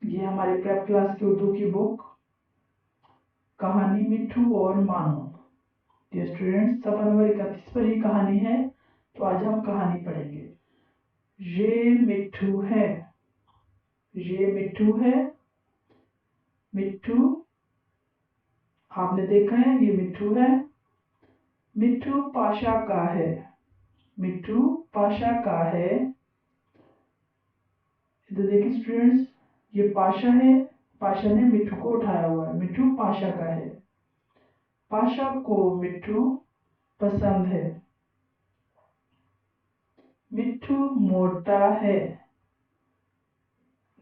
ये हमारी prep class की उर्दू की बुक कहानी मिट्ठू और मानो। ये स्टूडेंट्स सफा नंबर 31 पर ही कहानी है, तो आज हम कहानी पढ़ेंगे। ये मिट्ठू है, ये मिट्ठू है। मिट्ठू आपने देखा है, ये मिट्ठू है। मिट्ठू पाशा का है, मिट्ठू पाशा का है। इधर देखिए स्टूडेंट्स, ये पाशा है, पाशा ने मिट्ठू को उठाया हुआ है, मिट्ठू पाशा का है। पाशा को मिट्ठू पसंद है। मिट्ठू मोटा है,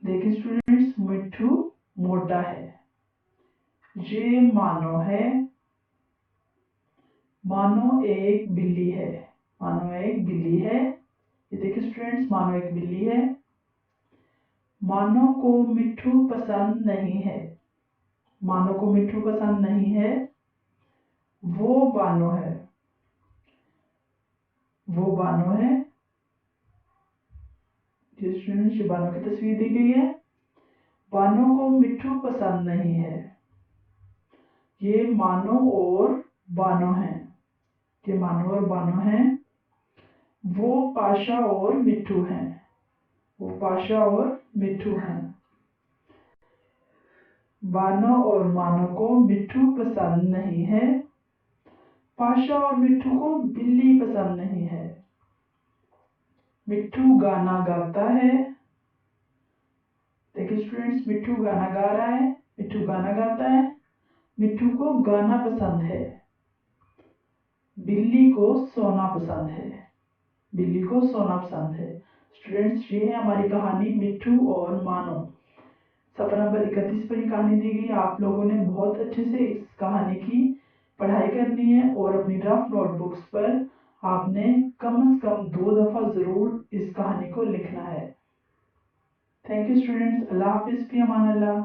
देखिए स्टूडेंट्स, मिट्ठू मोटा है। ये मानो है, मानो एक बिल्ली है, मानो एक बिल्ली है। ये देखिए स्टूडेंट्स, मानो एक बिल्ली है। मानो को मिट्ठू पसंद नहीं है, मानो को मिट्ठू पसंद नहीं है। वो बानो है, वो बानो है। ये स्टूडेंट्स, ये बानो की तस्वीर दी गई है। बानो को मिट्ठू पसंद नहीं है। ये मानो और बानो है, ये मानो और बानो हैं। वो पाशा और मिट्ठू हैं, वो पाशा और मिट्ठू हैं। बानो और मानो को मिट्ठू पसंद नहीं है। पाशा और मिट्ठू को बिल्ली पसंद नहीं है। मिट्ठू गाना गाता है, देखिए स्टूडेंट्स, मिट्ठू गाना गा रहा है, मिट्ठू गाना गाता है। मिट्ठू को गाना पसंद है। बिल्ली को सोना पसंद है, बिल्ली को सोना पसंद है। स्टूडेंट्स, ये है हमारी कहानी मिट्ठू और मानो। सफा नंबर 31 पर ही कहानी दी गई। आप लोगों ने बहुत अच्छे से इस कहानी की पढ़ाई करनी है और अपनी रफ नोटबुक्स पर आपने कम से कम 2 दफा जरूर इस कहानी को लिखना है। Thank you students, Allah Hafiz, fee Aman Allah.